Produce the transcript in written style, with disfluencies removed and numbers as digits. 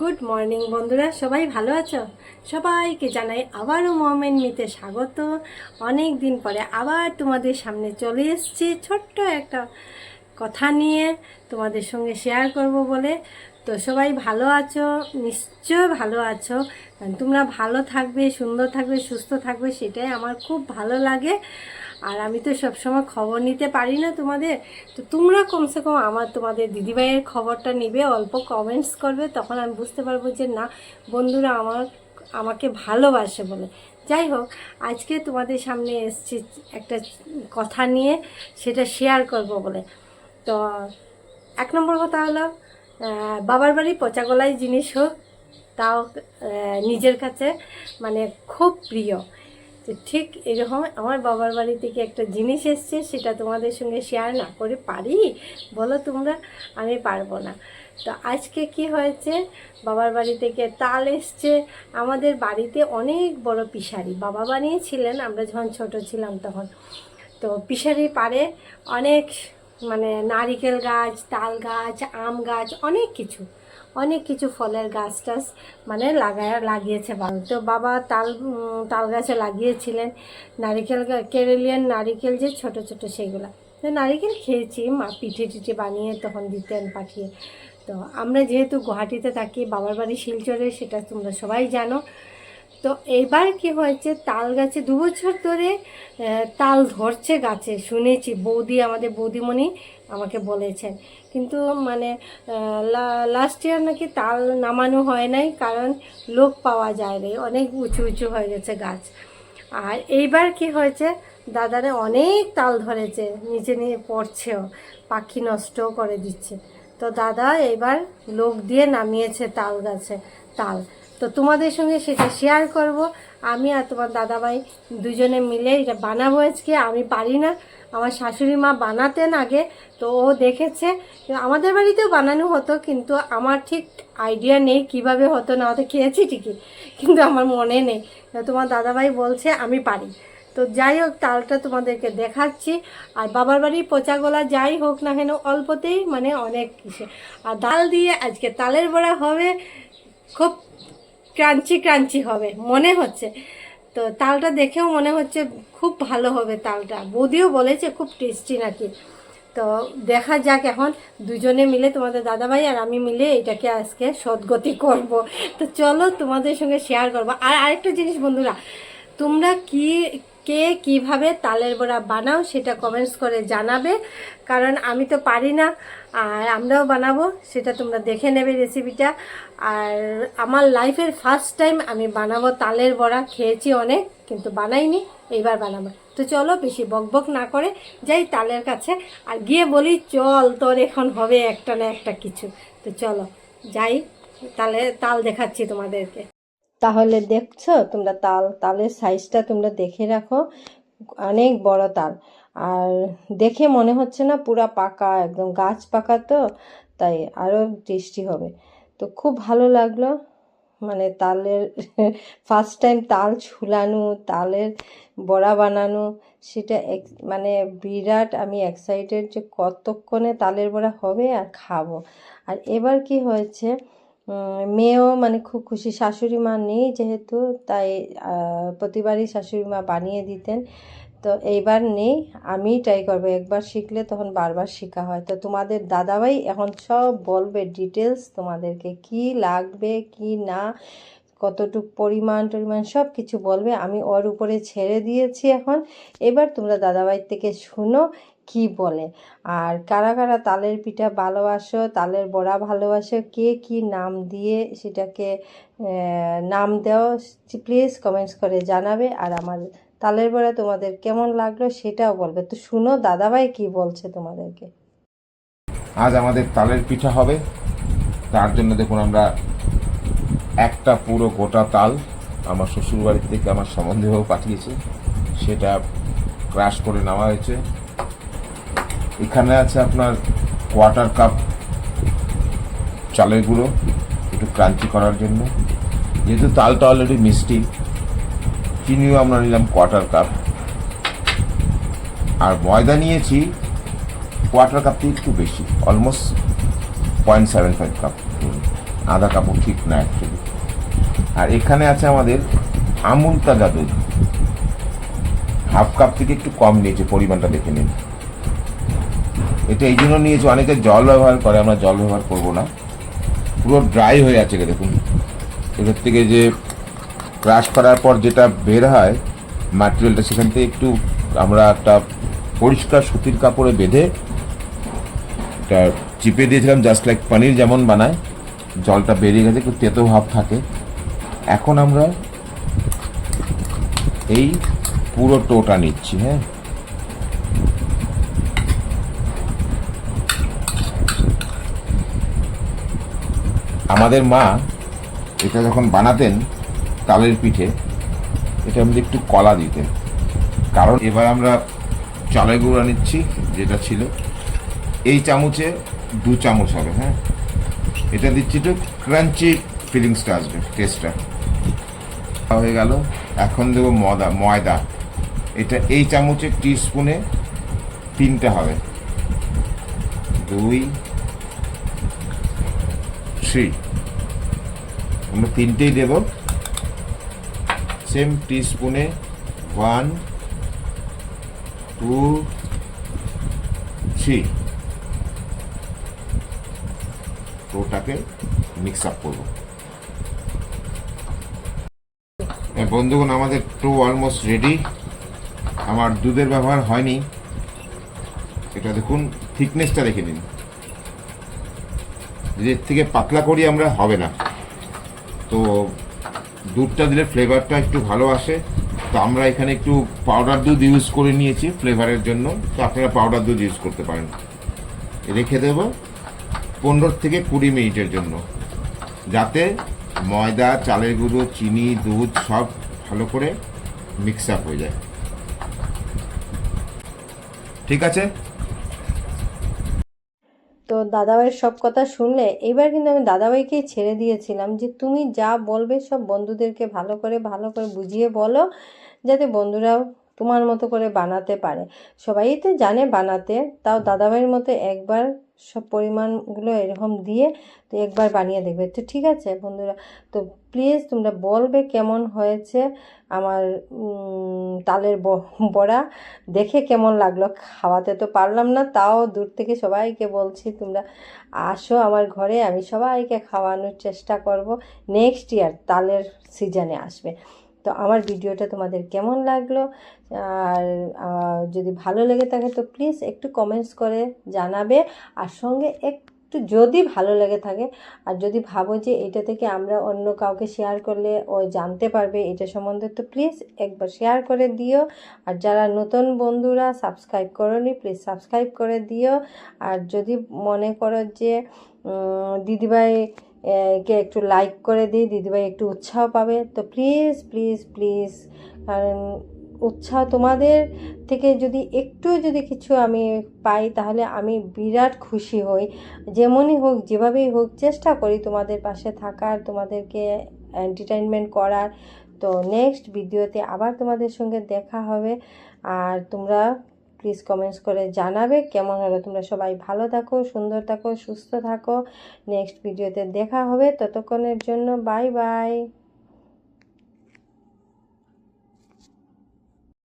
Good morning বন্ধুরা, সবাই ভালো আছো? সবাইকে জানাই আবারও মোমেন্ট মিতে স্বাগত। অনেক দিন পরে আবার তোমাদের সামনে চলে এসেছি ছোট্ট একটা কথা নিয়ে তোমাদের সঙ্গে শেয়ার করব বলে। তো সবাই ভালো আছো? নিশ্চয় ভালো আছো। তোমরা ভালো থাকবে, সুন্দর থাকবে, সুস্থ থাকবে, সেটাই আমার খুব ভালো লাগে। আর আমি তো সবসময় খবর নিতে পারি না তোমাদের, তো তোমরা কমসে কম তোমাদের দিদিভাইয়ের খবরটা নিবে, অল্প কমেন্টস করবে, তখন আমি বুঝতে পারবো যে না, বন্ধুরা আমাকে ভালোবাসে বলে। যাই হোক, আজকে তোমাদের সামনে এসেছি একটা কথা নিয়ে, সেটা শেয়ার করব বলে। তো এক নম্বর কথা হলো, বাবার বাড়ি পচা গলায় জিনিস হোক, তাও নিজের কাছে মানে খুব প্রিয়। তো ঠিক এরকম আমার বাবার বাড়ি থেকে একটা জিনিস এসছে, সেটা তোমাদের সঙ্গে শেয়ার না করে পারি? বলো তোমরা, আমি পারবো না। তো আজকে কি হয়েছে, বাবার বাড়ি থেকে তাল এসছে। আমাদের বাড়িতে অনেক বড় পিশারি বাবা বানিয়েছিলেন, আমরা যখন ছোট ছিলাম তখন। তো পিশারি পাড়ে অনেক মানে নারিকেল গাছ, তাল গাছ, আম গাছ, অনেক কিছু ফলের গাছ টাছ মানে লাগিয়েছে বাবা। তো বাবা তাল গাছে লাগিয়েছিলেন কেরেলিয়ান নারিকেল, যে ছোট ছোট সেগুলো। তো নারিকেল খেয়েছি, মা পিঠে টিঠে বানিয়ে তখন দিতেন পাঠিয়ে। তো আমরা যেহেতু গুয়াহাটিতে থাকি, বাবার বাড়ি শিলচরে, সেটা তোমরা সবাই জানো। তো এইবার কি হয়েছে, তাল গাছে 2 বছর ধরে তাল ধরছে গাছে, শুনেছি আমাদের বৌদিমণি আমাকে বলেছেন। কিন্তু মানে লাস্ট ইয়ার নাকি তাল নামানো হয় নাই, কারণ লোক পাওয়া যায় রে, অনেক উঁচু উঁচু হয়ে গেছে গাছ। আর এইবার কি হয়েছে, দাদারে অনেক তাল ধরেছে, নিচে নিয়ে পড়ছেও, পাখি নষ্টও করে দিচ্ছে। তো দাদা এবার লোক দিয়ে নামিয়েছে তাল গাছে তাল। তো তোমাদের সঙ্গে সেটা শেয়ার করব। আমি আর তোমার দাদাভাই দুজনে মিলে এটা বানাবো আজকে। আমি পারি না, আমার শাশুড়ি মা বানাতেন আগে, তো ও দেখেছে। আমাদের বাড়িতেও বানানো হতো, কিন্তু আমার ঠিক আইডিয়া নেই কিভাবে হতো না হতো, খেয়েছি ঠিকই, কিন্তু আমার মনে নেই। তোমার দাদাভাই বলছে আমি পারি। তো যাই হোক, তালটা তোমাদেরকে দেখাচ্ছি। আর বাবার বাড়ি পচা গলা যাই হোক না কেন, অল্পতেই মানে অনেক কিছু। আর ডাল দিয়ে আজকে তালের বড়া হবে, খুব ক্রাঞ্চি ক্রাঞ্চি হবে মনে হচ্ছে। তো তালটা দেখেও মনে হচ্ছে খুব ভালো হবে তালটা, বৌদিও বলেছে খুব টেস্টি নাকি। তো দেখা যাক, এখন দুজনে মিলে, তোমাদের দাদাভাই আর আমি মিলে এটাকে আজকে সদ্গতি করব। তো চলো তোমাদের সঙ্গে শেয়ার করবো। আর আরেকটা জিনিস বন্ধুরা, তোমরা কে কিভাবে তালের বড়া বানাও সেটা কমেন্টস করে জানাবে, কারণ আমি তো পারি না, আর আমরাও বানাবো, সেটা তোমরা দেখে নেবে রেসিপিটা। আর আমার লাইফের ফার্স্ট টাইম আমি বানাবো তালের বড়া, খেয়েছি অনেক কিন্তু বানাইনি, এইবার বানাবো। তো চলো বেশি বকবক না করে যাই তালের কাছে, আর গিয়ে বলি চল তোর এখন হবে একটা না একটা কিছু। তো চলো যাই, তাল দেখাচ্ছি তোমাদেরকে। তাহলে দেখছো তোমরা, তালের সাইজটা তোমরা দেখে রাখো, অনেক বড় তাল। আর দেখে মনে হচ্ছে না পুরা পাকা, একদম গাছ পাকা, তো তাই আরও টেস্টি হবে। তো খুব ভালো লাগলো, মানে তালের ফার্স্ট টাইম তাল ছুলানো, তালের বড়া বানানো, সেটা মানে বিরাট আমি এক্সাইটেড যে কতক্ষণে তালের বড়া হবে আর খাবো। আর এবার কি হয়েছে, মেয়েও মানে খুব খুশি, শাশুড়ি মা নেই যেহেতু, তাই প্রতিবারই শাশুড়ি মা বানিয়ে দিতেন। তো এইবার নেই, আমি ট্রাই করবো, একবার শিখলে তখন বারবার শেখা হয়। তো তোমাদের দাদাভাই এখন সব বলবে ডিটেলস, তোমাদেরকে কি লাগবে কি না, কতটুক পরিমাণ সব কিছু বলবে। আমি ওর উপরে ছেড়ে দিয়েছি এখন, এবার তোমরা দাদাভাই থেকে শুনো কি বলে। আর কারা কারা তালের পিঠা ভালোবাসো, তালের বড়া ভালোবাসো, কে কি নাম দিয়ে সেটাকে নাম দেও, প্লিজ কমেন্টস করে জানাবে। আর আমার তালের বড়া তোমাদের কেমন লাগলো সেটাও বলবে। তো শুনো দাদাভাই কি বলছে তোমাদেরকে। আজ আমাদের তালের পিঠা হবে, তার জন্য দেখুন আমরা একটা পুরো গোটা তাল আমার শ্বশুরবাড়ি থেকে আমার সম্বন্ধীবাবু পাঠিয়েছে, সেটা ক্রাশ করে নেওয়া হয়েছে। এখানে আছে আপনার 1/4 কাপ চালের গুঁড়ো, একটু ক্রাঞ্চি করার জন্য। যেহেতু তালটা অলরেডি মিষ্টি, চিনিও আমরা নিলাম 1/4 কাপ। আর ময়দা নিয়েছি 1/4 কাপ থেকে একটু বেশি, অলমোস্ট 0.75 কাপ। আধা কাপও ঠিক না অ্যাকচুয়ালি। আর এখানে আছে আমাদের আমুল তাজা দুধ, হাফ কাপ থেকে একটু কম নিয়েছে, পরিমাণটা দেখে নিন। এটা এই জন্য নিয়েছি, অনেকে জল ব্যবহার করে, আমরা জল ব্যবহার করব না। পুরো ড্রাই হয়ে আছে দেখুন, এটার থেকে যে ক্রাশ করার পর যেটা বের হয় ম্যাটেরিয়ালটা, সেখান থেকে একটু আমরা একটা পরিষ্কার সুতির কাপড়ে বেঁধে এটা চিপে দিয়েছিলাম, জাস্ট লাইক পনির যেমন বানায়। জলটা বেরিয়ে গেছে, একটু তেতো ভাব থাকে। এখন আমরা এই পুরো টোটা নিচ্ছি। হ্যাঁ, আমাদের মা এটা যখন বানাতেন তালের পিঠে, এটার মধ্যে একটু কলা দিতেন। কারণ এবার আমরা চালের গুঁড়া নিচ্ছি, যেটা ছিল এই চামচে 2 চামচ হবে। হ্যাঁ, এটা দিচ্ছি একটু ক্রাঞ্চি ফিলিংসটা আসবে, টেস্টটা হয়ে গেল। এখন দেবো ময়দা, এটা এই চামচে টিস্পুনে 3টে হবে, 2 3, আমরা 3টেই দেব। সেম টিস্পুনে 1 2 3, ওটাকে মিক্স আপ করবো। বন্ধুগণ, আমাদের টো অলমোস্ট রেডি। আমার দুধের ব্যবহার হয়নি, এটা দেখুন থিকনেসটা দেখে নিন। এর থেকে পাতলা করি আমরা হবে না, তো দুধটা দিলে ফ্লেভারটা একটু ভালো আসে। তো আমরা এখানে একটু পাউডার দুধ ইউজ করে নিয়েছি ফ্লেভারের জন্য, তো আপনারা পাউডার দুধ ইউজ করতে পারেন। রেখে দেব 15 থেকে 20 মিনিটের জন্য, যাতে ময়দা, চালের গুঁড়ো, চিনি, দুধ সব ভালো করে মিক্স আপ হয়ে যায়। ঠিক আছে, তো দাদাভাইয়ের সব কথা শুনলে এবার কিন্তু আমি দাদাভাইকেই ছেড়ে দিয়েছিলাম যে তুমি যা বলবে সব বন্ধুদেরকে ভালো করে বুঝিয়ে বলো, যাতে বন্ধুরাও তোমার মতো করে বানাতে পারে। সবাই তো জানে বানাতে, তাও দাদাভাইয়ের মতো একবার সব পরিমাণগুলো এরকম দিয়ে তো একবার বানিয়ে দেখবে। তো ঠিক আছে বন্ধুরা, তো প্লিজ তোমরা বলবে কেমন হয়েছে আমার তালের বড়া, দেখে কেমন লাগলো। খাওয়াতে তো পারলাম না, তাও দূর থেকে সবাইকে বলছি তোমরা আসো আমার ঘরে, আমি সবাইকে খাওয়ানোর চেষ্টা করব। নেক্সট ইয়ার তালের সিজনে আসবে। তো আমার ভিডিওটা তোমাদের কেমন লাগলো, আর যদি ভালো লেগে থাকে তো প্লিজ একটু কমেন্টস করে জানাবে। আর সঙ্গে একটু যদি ভালো লেগে থাকে, আর যদি ভাবো যে এটা থেকে আমরা অন্য কাউকে শেয়ার করলে ও জানতে পারবে এটা সম্বন্ধে, তো প্লিজ একবার শেয়ার করে দিও। আর যারা নতুন বন্ধুরা সাবস্ক্রাইব করোনি, প্লিজ সাবস্ক্রাইব করে দিও। আর যদি মনে করো যে দিদিভাই কে একটু লাইক করে দিই, দিদিভাই একটু উৎসাহ পাবে, তো প্লিজ প্লিজ প্লিজ, কারণ উৎসাহ তোমাদের থেকে যদি কিছু আমি পাই তাহলে আমি বিরাট খুশি হই। যেমনই হোক, যেভাবেই হোক, চেষ্টা করি তোমাদের পাশে থাকার, তোমাদেরকে এন্টারটেইনমেন্ট করার। তো নেক্সট ভিডিওতে আবার তোমাদের সঙ্গে দেখা হবে। আর তোমরা প্লিজ কমেন্টস করে জানাবে কেমন হলো। তোমরা সবাই ভালো থাকো, সুন্দর থাকো, সুস্থ থাকো। নেক্সট ভিডিওতে দেখা হবে, ততক্ষণের জন্য বাই বাই।